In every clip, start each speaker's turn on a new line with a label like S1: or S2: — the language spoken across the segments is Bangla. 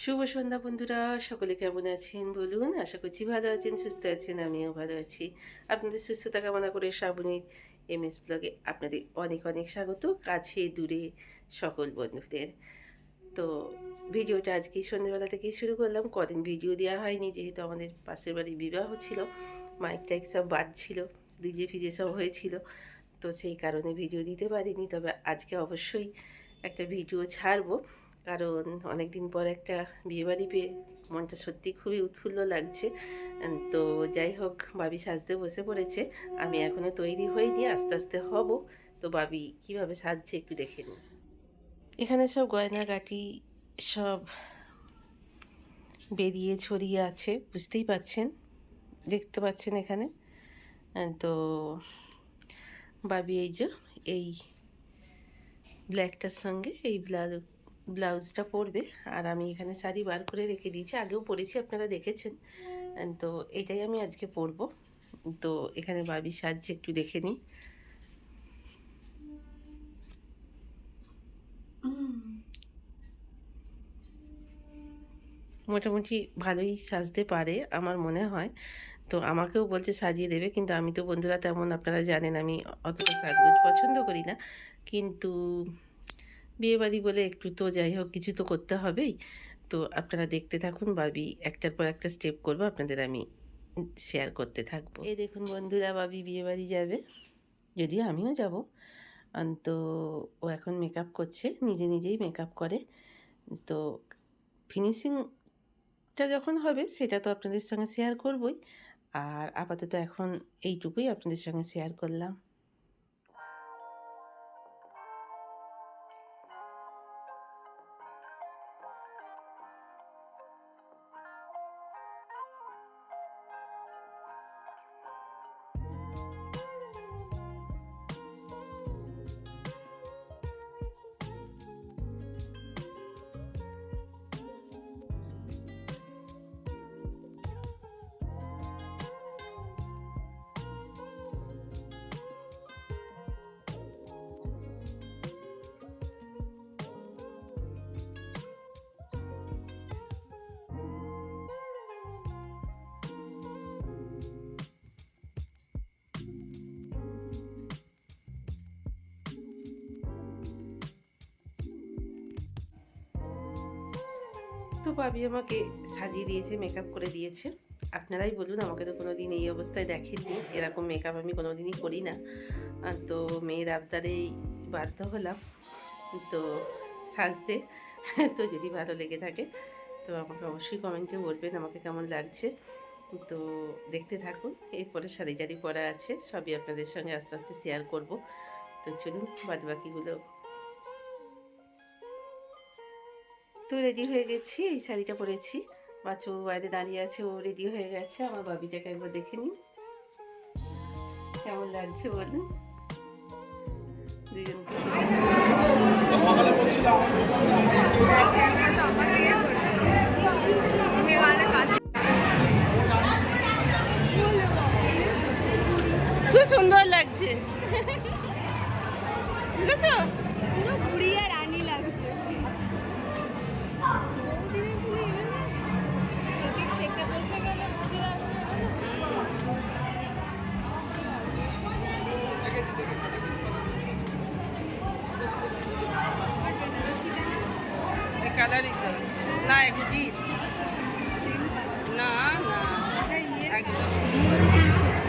S1: শুভ সন্ধ্যা বন্ধুরা, সকলে কেমন আছেন বলুন। আশা করছি ভালো আছেন, সুস্থ আছেন। আমিও ভালো আছি। আপনাদের সুস্থতা কামনা করে শ্রাবণীর এমএস ব্লগে আপনাদের অনেক অনেক স্বাগত, কাছে দূরে সকল বন্ধুদের। তো ভিডিওটা আজকে সন্ধ্যেবেলা থেকেই শুরু করলাম। কদিন ভিডিও দেওয়া হয়নি, যেহেতু আমাদের পাশের বাড়ি বিবাহ ছিল, মাইক টাইক সব বাজছিল, ডিজে ফিজে সব হয়েছিল, তো সেই কারণে ভিডিও দিতে পারিনি। তবে আজকে অবশ্যই একটা ভিডিও ছাড়বো, কারণ অনেক দিন পর একটা বিয়েবাড়ি পেয়ে মনটা সত্যি খুবই উৎফুল্ল লাগছে। তো যাই হোক, বাবি সাজতে বসে পড়েছে। আমি এখনও তৈরি হইনি, আস্তে আস্তে হব। তো বাবি কীভাবে সাজছে একটু দেখে নিই। এখানে সব গয়নাগাটি সব বেরিয়ে ছড়িয়ে আছে, বুঝতেই পাচ্ছেন, দেখতে পাচ্ছেন এখানে। তো বাবি এই যে এই ব্ল্যাকটার সঙ্গে এই ব্লাউজটা পরবে, আর আমি এখানে শাড়ি বার করে রেখে দিয়েছি, আগেও পরেছি, আপনারা দেখেছেন। তো এটাই আমি আজকে পরবো। তো এখানে বাবি সাজছে, একটু দেখে নিই। মোটামুটি ভালোই সাজতে পারে আমার মনে হয়। তো আমাকেও বলছে সাজিয়ে দেবে, কিন্তু আমি তো বন্ধুরা তেমন, আপনারা জানেন আমি অতটা সাজগোজ পছন্দ করি না। কিন্তু বিয়েবাড়ি বলে একটু তো যাই হোক কিছু তো করতে হবেই। তো আপনারা দেখতে থাকুন, বাবি একটার পর একটা স্টেপ করবো, আপনাদের আমি শেয়ার করতে থাকবো। এই দেখুন বন্ধুরা, বাবি বিয়েবাড়ি যাবে, যদিও আমিও যাব। তো ও এখন মেকআপ করছে, নিজে নিজেই মেকআপ করে। তো ফিনিশিংটা যখন হবে সেটা তো আপনাদের সঙ্গে শেয়ার করবই। আর আপাতত এখন এইটুকুই আপনাদের সঙ্গে শেয়ার করলাম। তো ভাবি আমাকে সাজিয়ে দিয়েছে, মেকআপ করে দিয়েছে। আপনারাই বলুন, আমাকে তো কোনো দিন এই অবস্থায় দেখেননি, এরকম মেকআপ আমি কোনো দিনই করি না। তো মেয়ের আবদারেই বাধ্য হলাম তো সাজতে। তো যদি ভালো লেগে থাকে তো আমাকে অবশ্যই কমেন্টে বলবেন আমাকে কেমন লাগছে। তো দেখতে থাকুন, এরপরে শাড়ি টাড়ি পরা আছে, সবই আপনাদের সঙ্গে আস্তে আস্তে শেয়ার করব। তো চলুন বাদবাকিগুলো। তো রেডি হয়ে গেছি, এই শাড়িটা পরেছি। বাচ্চা বাইরে দাঁড়িয়ে আছে, ও রেডি হয়ে গেছে। আমার বাবিটাকে একবার দেখে নিন, কেমন লাগছে বলুন দুজনকে। খুব সুন্দর লাগছে, বুঝেছ?
S2: পুরো গুড়িয়া রানী লাগছে। খেতে বসে গেলে
S1: কালারই তো না, একটু ডিপ না না একদম।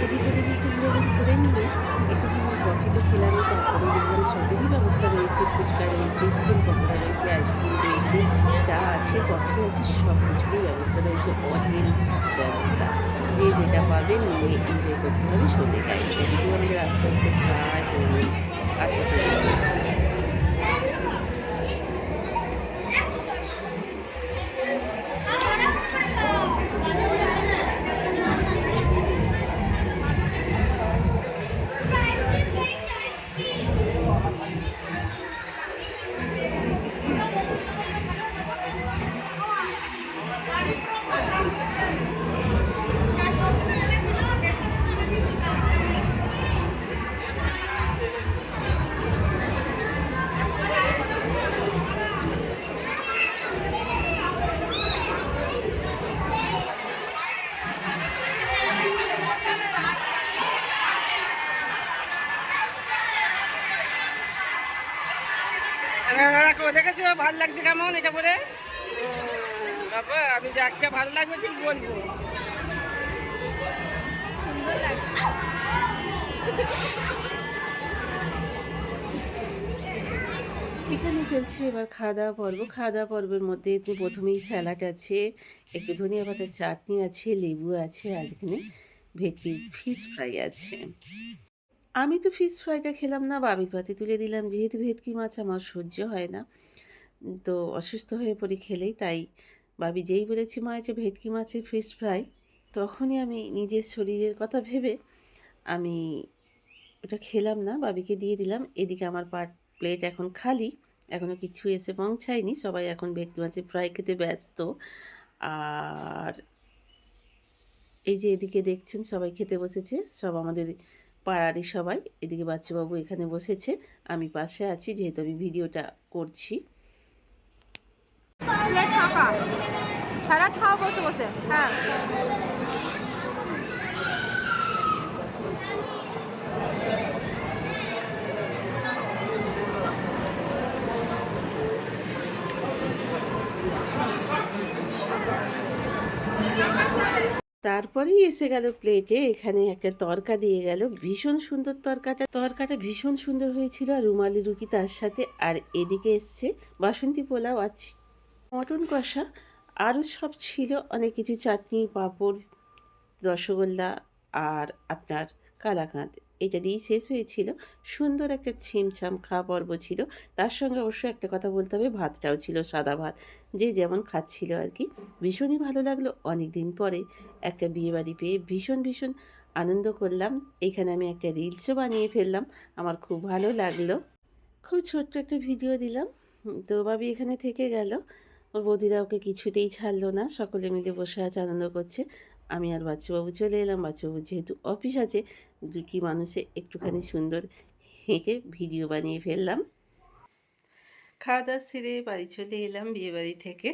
S1: এদিক ওদিক একটু ঘুরে করে নিয়ে একটু কফি তো খেলাম, তারপরে দেখলাম সবেরই ব্যবস্থা রয়েছে। ফুচকা রয়েছে, চিকেন পকোড়া রয়েছে, আইসক্রিম রয়েছে, চা আছে, কফি আছে, সব কিছুরই ব্যবস্থা রয়েছে, অঢেল ব্যবস্থা। যে যেটা পাবেন নিয়ে এনজয় করতে হবে, সন্ধে গায়ে যদি আমাদের আস্তে আস্তে খাওয়া চলবে আটটা চলছে। ভালো লাগছে কেমন এটা পরে? বাবা আমি যে একটা ভালো লাগবে ঠিক বলবো।
S2: সুন্দর লাগছে।
S1: এখানে চলছে এবার খাওয়া দাওয়া পর্ব। খাওয়া দাওয়া পর্বের মধ্যে তো প্রথমেই স্যালাড আছে, একটু ধনিয়া পাতার চাটনি আছে, লেবু আছে, আর এখানে ভেটকির ফিশ ফ্রাই আছে। আমি তো ফিশ ফ্রাইটা খেলাম না, বাবির পাতে তুলে দিলাম, যেহেতু ভেটকি মাছ আমার সহ্য হয় না। তো অসুস্থ হয়ে পড়ি খেলেই, তাই বাবি যেই বলেছি মা যে ভেটকি মাছের ফিশ ফ্রাই, তখনই আমি নিজের শরীরের কথা ভেবে আমি ওটা খেলাম না, বাবিকে দিয়ে দিলাম। এদিকে আমার প্লেট এখন খালি, এখনও কিছু এসে পৌঁছায়নি। সবাই এখন ভেটকি মাছের ফ্রাই খেতে ব্যস্ত। আর এই যে এদিকে দেখছেন সবাই খেতে বসেছে, সব আমাদের পাড়ারই সবাই। এদিকে বাচ্চুবাবু এখানে বসেছে, আমি পাশে আছি যেহেতু আমি ভিডিওটা করছি।
S2: প্লেট ফাঁকা, স্যালাড খাওয়া বসে বসে। হ্যাঁ,
S1: তারপরেই এসে গেল প্লেটে, এখানে একটা তরকা দিয়ে গেল, ভীষণ সুন্দর তরকাটা ভীষণ সুন্দর হয়েছিল, আর রুমালি রুটি তার সাথে। আর এদিকে এসছে বাসন্তী পোলাও, আছে মটন কষা, আরও সব ছিল অনেক কিছু, চাটনি, পাঁপড়, রসগোল্লা, আর আপনার কালাকাঁদ। এটা দিয়েই শেষ হয়েছিল। সুন্দর একটা ছিমছাম খাওয়া পর্ব ছিল। তার সঙ্গে অবশ্যই একটা কথা বলতে হবে, ভাতটাও ছিল সাদা ভাত, যে যেমন খাচ্ছিল আর কি। ভীষণই ভালো লাগলো, অনেক দিন পরে একটা বিয়েবাড়ি পেয়ে ভীষণ ভীষণ আনন্দ করলাম। এখানে আমি একটা রিলসও বানিয়ে ফেললাম, আমার খুব ভালো লাগলো। খুব ছোট্ট একটা ভিডিও দিলাম। তো ভাবি এখানে থেকে গেল, ওর বৌদিরা ওকে কিছুতেই ছাড়লো না, সকলে মিলে বসে আছে, আনন্দ করছে। আমি আর বাচ্চুবাবু চলে এলাম। বাচ্চুবাবু যেহেতু অফিস আছে, দুটি মানুষে একটুখানি সুন্দর হেঁটে ভিডিও বানিয়ে ফেললাম। খাওয়া দাওয়া সেরে বাড়ি চলে এলাম বিয়েবাড়ি থেকে।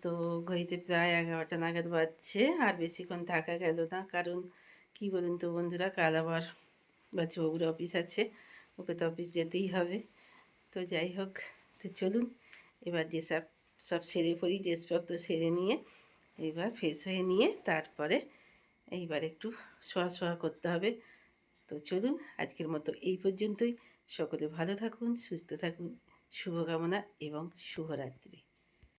S1: তো ঘড়িতে প্রায় 11টা নাগাদ বাজছে, আর বেশিক্ষণ থাকা গেল না, কারণ কি বলুন তো বন্ধুরা, কাল আবার বাচ্চুবাবুর অফিস আছে, ওকে তো অফিস যেতেই হবে। তো যাই হোক, তো চলুন এবার সব সেরে পড়ি, ড্রেসপত্র সেরে নিয়ে এবার ফ্রেশ হয়ে নিয়ে তারপরে এইবার একটু শোয়া করতে হবে। তো চলুন আজকের মতো এই পর্যন্তই। সকলে ভালো থাকুন, সুস্থ থাকুন, শুভকামনা এবং শুভরাত্রি।